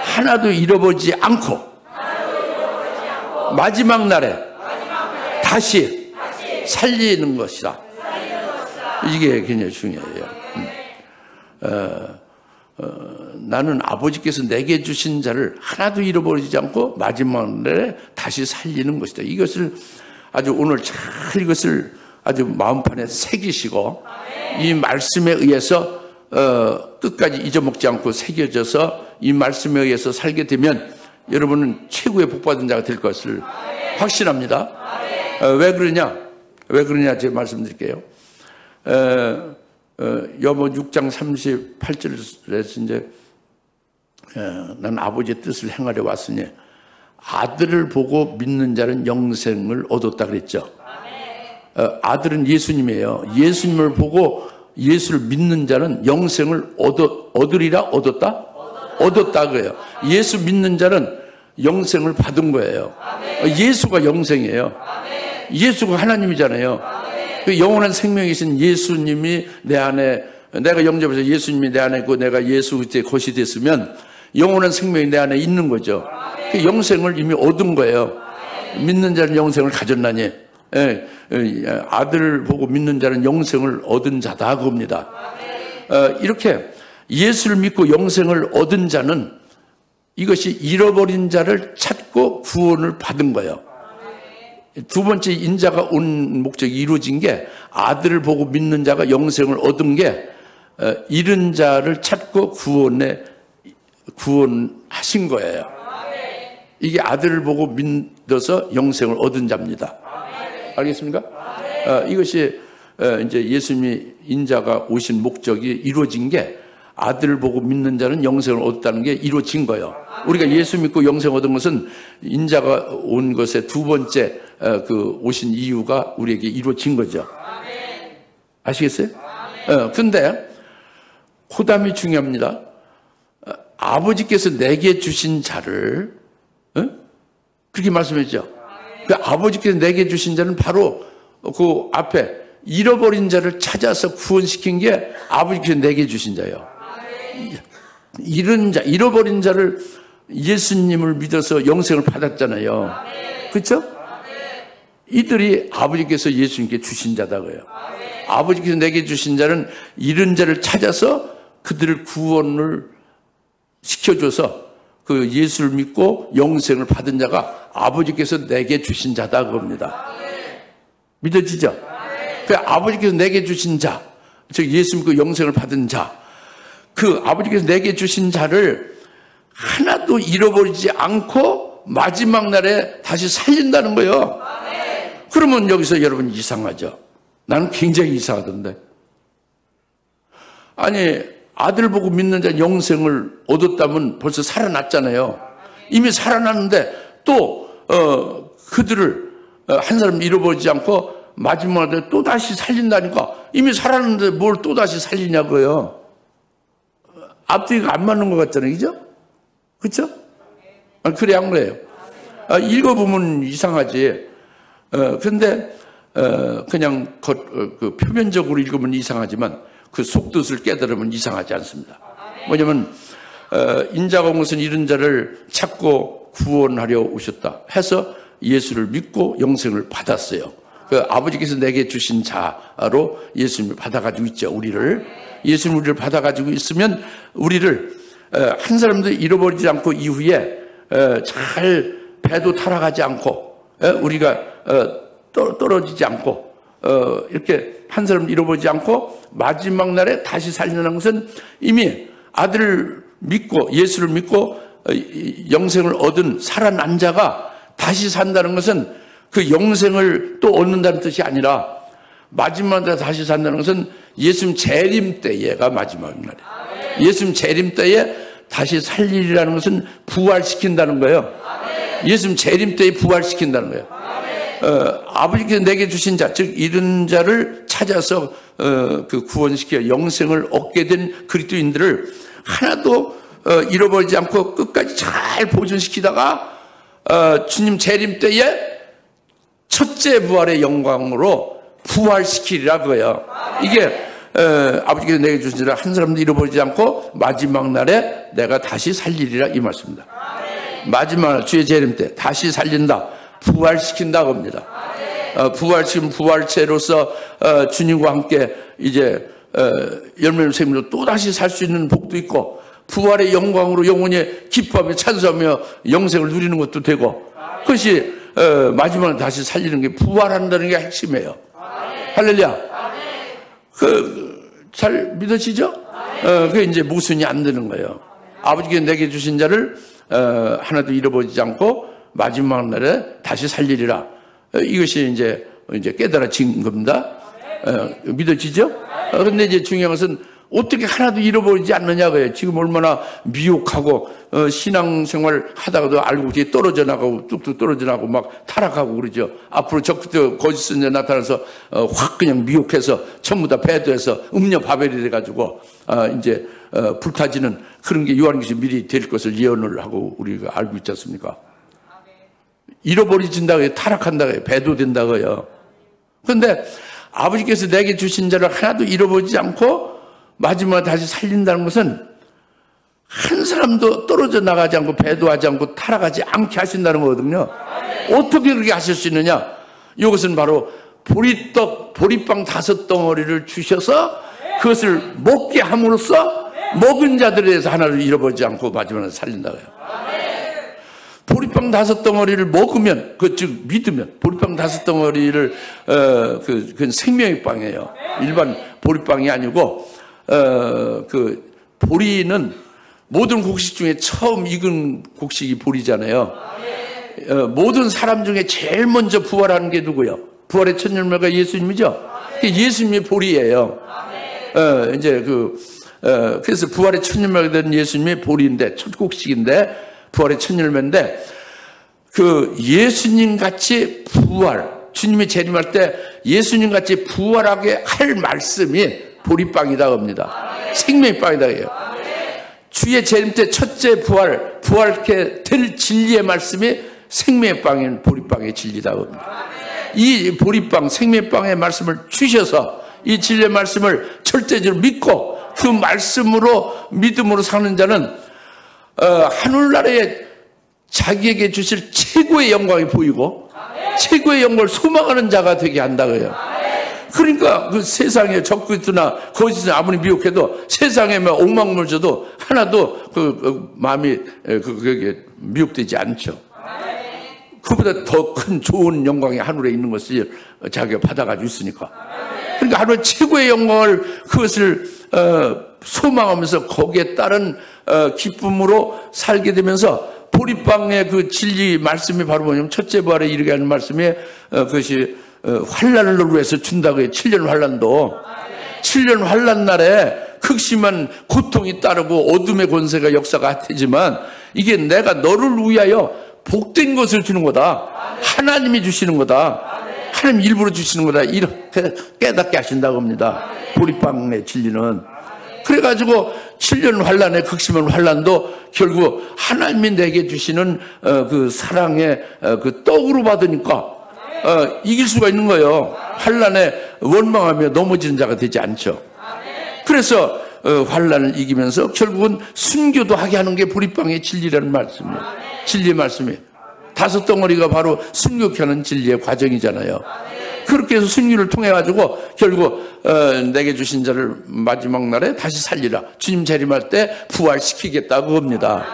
Speaker 1: 하나도 잃어버리지 않고 마지막 날에 다시 살리는 것이다. 이게 굉장히 중요해요. 나는 아버지께서 내게 주신 자를 하나도 잃어버리지 않고 마지막 날에 다시 살리는 것이다. 이것을 아주 오늘 잘 이것을 아주 마음판에 새기시고 이 말씀에 의해서 끝까지 잊어먹지 않고 새겨져서 이 말씀에 의해서 살게 되면 여러분은 최고의 복받은 자가 될 것을 확신합니다. 왜 그러냐 제가 말씀드릴게요. 요한복음 6장 38절에서 이제 난 아버지의 뜻을 행하려 왔으니 아들을 보고 믿는 자는 영생을 얻었다 그랬죠. 아들은 예수님이에요. 예수님을 보고 예수를 믿는 자는 영생을 얻으리라 얻었다? 얻었다 그래요. 예수 믿는 자는 영생을 받은 거예요. 예수가 영생이에요. 예수가 하나님이잖아요. 그 영원한 생명이신 예수님이 내 안에, 내가 영접해서 예수님이 내 안에 있고 내가 예수 그리스도의 것이 됐으면 영원한 생명이 내 안에 있는 거죠. 그 영생을 이미 얻은 거예요. 믿는 자는 영생을 가졌나니 아들을 보고 믿는 자는 영생을 얻은 자다 그겁니다. 이렇게 예수를 믿고 영생을 얻은 자는 이것이 잃어버린 자를 찾고 구원을 받은 거예요. 두 번째 인자가 온 목적이 이루어진 게 아들을 보고 믿는 자가 영생을 얻은 게 잃은 자를 찾고 구원하신 거예요. 이게 아들을 보고 믿어서 영생을 얻은 자입니다. 알겠습니까? 이것이 이제 예수님이 인자가 오신 목적이 이루어진 게 아들을 보고 믿는 자는 영생을 얻었다는 게 이루어진 거예요. 우리가 예수 믿고 영생 얻은 것은 인자가 온 것의 두 번째 그 오신 이유가 우리에게 이루어진 거죠. 아시겠어요? 근데 호담이 중요합니다. 아버지께서 내게 주신 자를 그렇게 말씀했죠. 그 아버지께서 내게 주신 자는 바로 그 앞에 잃어버린 자를 찾아서 구원시킨 게 아버지께서 내게 주신 자예요. 잃어버린 자를 예수님을 믿어서 영생을 받았잖아요. 그렇죠? 이들이 아버지께서 예수님께 주신 자다고요. 아버지께서 내게 주신 자는 잃은 자를 찾아서 그들을 구원을 시켜줘서 그 예수를 믿고 영생을 받은 자가 아버지께서 내게 주신 자다 그겁니다. 믿어지죠? 그 아버지께서 내게 주신 자, 즉 예수 믿고 영생을 받은 자, 그 아버지께서 내게 주신 자를 하나도 잃어버리지 않고 마지막 날에 다시 살린다는 거예요. 그러면 여기서 여러분 이상하죠? 나는 굉장히 이상하던데. 아니, 아들 보고 믿는 자 영생을 얻었다면 벌써 살아났잖아요. 이미 살아났는데 또 그들을 한 사람 잃어버리지 않고 마지막 날에 또 다시 살린다니까. 이미 살았는데 뭘 또 다시 살리냐고요. 앞뒤가 안 맞는 것 같잖아요. 그죠? 그쵸? 그래, 안 그래요? 읽어보면 이상하지. 근데, 그냥, 그 표면적으로 읽으면 이상하지만 그 속뜻을 깨달으면 이상하지 않습니다. 뭐냐면, 인자가 온 것은 이런 자를 찾고 구원하려 오셨다 해서 예수를 믿고 영생을 받았어요. 그 아버지께서 내게 주신 자로 예수님을 받아가지고 있죠, 우리를. 예수님 우리를 받아가지고 있으면 우리를 한 사람도 잃어버리지 않고 이후에 잘 배도 타락하지 않고 우리가 떨어지지 않고 이렇게 한 사람도 잃어버리지 않고 마지막 날에 다시 살리는 것은 이미 아들을 믿고 예수를 믿고 영생을 얻은 살아난 자가 다시 산다는 것은 그 영생을 또 얻는다는 뜻이 아니라 마지막 날에 다시 산다는 것은 예수님 재림 때가 마지막 날이에요. 예수님 재림 때에 다시 살리리라는 것은 부활시킨다는 거예요. 예수님 재림 때에 부활시킨다는 거예요. 아버지께서 내게 주신 자, 즉 잃은 자를 찾아서 그 구원시켜 영생을 얻게 된 그리스도인들을 하나도 잃어버리지 않고 끝까지 잘 보존시키다가 주님 재림 때에 첫째 부활의 영광으로 부활시키리라고요. 이게 아버지께서 내게 주신 자를 한 사람도 잃어버리지 않고 마지막 날에 내가 다시 살리리라 이 말씀입니다. 마지막 날 주의 재림 때 다시 살린다, 부활시킨다고 합니다. 부활시킨 부활체로서 주님과 함께 이제 열매를 생명으로 또 다시 살 수 있는 복도 있고 부활의 영광으로 영원히 기뻐하며 찬송하며 영생을 누리는 것도 되고 그것이 마지막에 다시 살리는 게 부활한다는 게 핵심이에요. 할렐루야. 잘 믿어지죠? 그게 이제 모순이 안 되는 거예요. 아버지께서 내게 주신 자를 하나도 잃어버리지 않고 마지막 날에 다시 살리리라. 이것이 이제 깨달아진 겁니다. 믿어지죠? 그런데 이제 중요한 것은 어떻게 하나도 잃어버리지 않느냐고요. 지금 얼마나 미혹하고 신앙생활 하다가도 알고 이제 떨어져 나가고 뚝뚝 떨어져 나가고 막 타락하고 그러죠. 앞으로 적그때 거짓 선자 나타나서 확 그냥 미혹해서 전부 다 배도해서 음녀 바벨이 돼가지고 이제 불타지는 그런 게 요한계시록 미리 될 것을 예언을 하고 우리가 알고 있지 않습니까? 잃어버리진다고요. 타락한다고요. 배도된다고요. 그런데 아버지께서 내게 주신 자를 하나도 잃어버리지 않고 마지막에 다시 살린다는 것은 한 사람도 떨어져 나가지 않고 배도하지 않고 타락하지 않게 하신다는 거거든요. 어떻게 그렇게 하실 수 있느냐? 이것은 바로 보리빵 5덩어리를 주셔서 그것을 먹게 함으로써 먹은 자들에 대해서 하나를 잃어버리지 않고 마지막에 살린다고요. 보리빵 5덩어리를 먹으면, 즉 믿으면 보리빵 5덩어리를 그건 생명의 빵이에요. 일반 보리빵이 아니고 그 보리는 모든 곡식 중에 처음 익은 곡식이 보리잖아요. 모든 사람 중에 제일 먼저 부활하는 게 누구요? 부활의 첫 열매가 예수님이죠. 예수님의 보리예요. 이제 그래서 부활의 첫 열매가 된 예수님의 보리인데 첫 곡식인데 부활의 첫 열매인데 그 예수님 같이 주님이 재림할 때 예수님 같이 부활하게 할 말씀이 보리빵이다 합니다. 생명의 빵이다 해요. 주의 재림 때 첫째 부활케 될 진리의 말씀이 생명의 빵인 보리빵의 진리다 합니다. 이 보리빵, 생명의 빵의 말씀을 주셔서 이 진리의 말씀을 절대적으로 믿고 그 말씀으로 믿음으로 사는 자는 하늘나라에 자기에게 주실 최고의 영광이 보이고 최고의 영광을 소망하는 자가 되게 한다고요. 그러니까 그 세상에 적그리스도나 거짓은 아무리 미혹해도 세상에 옥망물 줘도 하나도 마음이 그게 미혹되지 않죠. 그보다 더 큰 좋은 영광이 하늘에 있는 것을 자기가 받아가지고 있으니까. 그러니까 하루에 최고의 영광을 그것을 소망하면서 거기에 따른 기쁨으로 살게 되면서 보리빵의 그 진리 말씀이 바로 뭐냐면 첫째 부활에 이르게 하는 말씀이 그것이 환난을 위해서 준다고 해요. 7년 환난도 7년 환난 날에 극심한 고통이 따르고 어둠의 권세가 역사가 핫해지만 이게 내가 너를 위하여 복된 것을 주는 거다. 하나님이 주시는 거다. 하나님 일부러 주시는 거다. 이렇게 깨닫게 하신다고 합니다. 보리빵의 진리는. 그래가지고 7년 환란의 극심한 환란도 결국 하나님이 내게 주시는 그 사랑의 그 떡으로 받으니까 이길 수가 있는 거예요. 환란에 원망하며 넘어지는 자가 되지 않죠. 그래서 환란을 이기면서 결국은 순교도 하게 하는 게 보리빵의 진리라는 말씀이에요. 진리의 말씀이에요. 5덩어리가 바로 순교케 하는 진리의 과정이잖아요. 그렇게 해서 순교를 통해 가지고 결국 내게 주신 자를 마지막 날에 다시 살리라. 주님 재림할 때 부활시키겠다 그겁니다.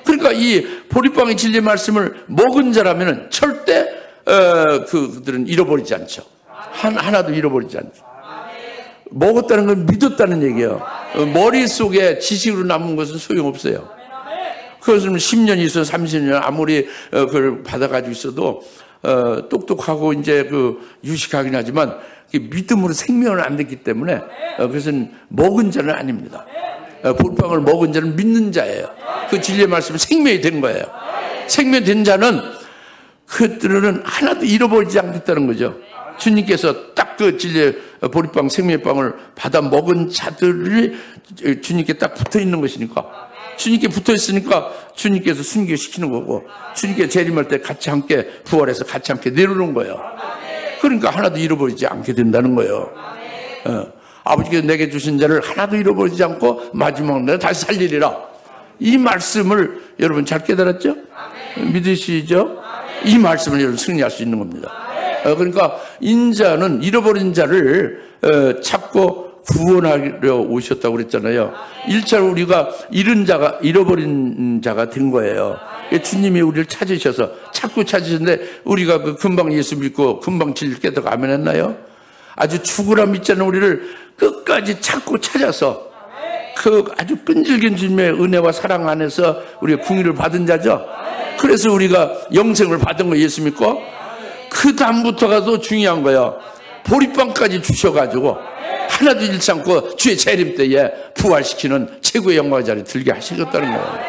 Speaker 1: 그러니까 이 보리빵의 진리의 말씀을 먹은 자라면 절대 그들은 잃어버리지 않죠. 하나도 잃어버리지 않죠. 먹었다는 건 믿었다는 얘기예요. 머릿속에 지식으로 남은 것은 소용없어요. 그것은 10년 있어 30년 아무리 그걸 받아가지고 있어도 똑똑하고 이제 그 유식하긴 하지만 믿음으로 생명은 안 됐기 때문에 그것은 먹은 자는 아닙니다. 보리빵을 먹은 자는 믿는 자예요. 그 진리의 말씀은 생명이 된 거예요. 생명이 된 자는 그들은 하나도 잃어버리지 않겠다는 거죠. 주님께서 딱 그 진리의 보리빵 생명의 빵을 받아 먹은 자들이 주님께 딱 붙어 있는 것이니까 주님께 붙어 있으니까 주님께서 순교시키는 거고 주님께 재림할 때 같이 함께 부활해서 같이 함께 내려오는 거예요. 그러니까 하나도 잃어버리지 않게 된다는 거예요. 아버지께서 내게 주신 자를 하나도 잃어버리지 않고 마지막 날에 다시 살리리라. 이 말씀을 여러분 잘 깨달았죠? 믿으시죠? 이 말씀을 여러분 승리할 수 있는 겁니다. 그러니까 인자는 잃어버린 자를 찾고 구원하려 오셨다고 그랬잖아요. 1차로 우리가 잃어버린 자가 된 거예요. 주님이 우리를 찾으셔서 자꾸 찾으셨는데 우리가 그 금방 예수 믿고 금방 진리를 깨닫고 아멘 했나요? 아주 죽으라 믿지 않는 우리를 끝까지 찾고 찾아서 그 아주 끈질긴 주님의 은혜와 사랑 안에서 우리가 궁유를 받은 자죠. 그래서 우리가 영생을 받은 거 예수 믿고 그 다음부터가 더 중요한 거예요. 보리빵까지 주셔가지고 하나도 잃지 않고 주의 재림 때에 부활시키는 최고의 영광의 자리에 들게 하시겠다는 거예요.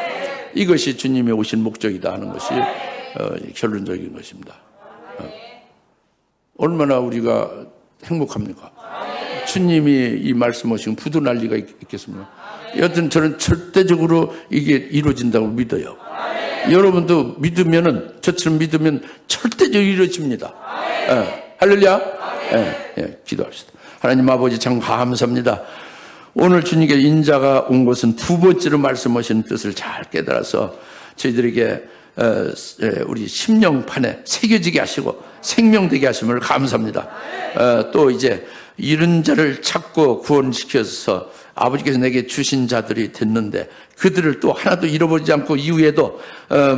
Speaker 1: 이것이 주님이 오신 목적이다 하는 것이 결론적인 것입니다. 얼마나 우리가 행복합니까? 주님이 이 말씀하시면 부도날 리가 있겠습니까? 여튼 저는 절대적으로 이게 이루어진다고 믿어요. 여러분도 믿으면은 저처럼 믿으면 절대적으로 이루어집니다. 할렐루야. 기도합시다. 하나님 아버지 참 감사합니다. 오늘 주님께 인자가 온 것은 두 번째로 말씀하시는 뜻을 잘 깨달아서 저희들에게 우리 심령판에 새겨지게 하시고 생명되게 하심을 감사합니다. 또 이제 잃은 자를 찾고 구원시켜서 아버지께서 내게 주신 자들이 됐는데 그들을 또 하나도 잃어버리지 않고 이후에도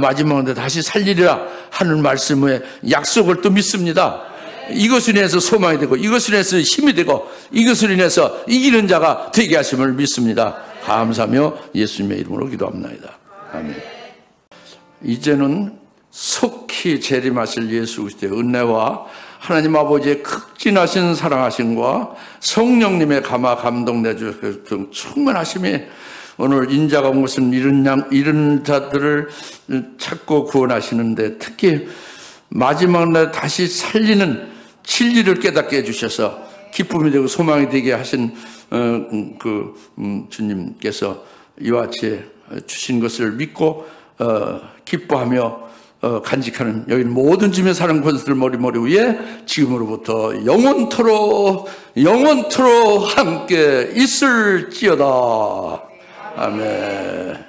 Speaker 1: 마지막에 다시 살리리라 하는 말씀의 약속을 또 믿습니다. 이것으로 인해서 소망이 되고 이것으로 인해서 힘이 되고 이것으로 인해서 이기는 자가 되게 하심을 믿습니다. 감사하며 예수님의 이름으로 기도합니다. 아멘. 이제는 속히 재림하실 예수 그리스도의 은혜와 하나님 아버지의 극진하신 사랑하심과 성령님의 감화 감동 내주셔서 충만하심이 오늘 인자가 온 것은 잃은 자들을 찾고 구원하시는데 특히 마지막 날 다시 살리는 진리를 깨닫게 해주셔서 기쁨이 되고 소망이 되게 하신 주님께서 이와 같이 주신 것을 믿고 기뻐하며 간직하는 여기 모든 주님의 사랑 권수들 머리 위에 지금으로부터 영원토록 함께 있을지어다. 아멘.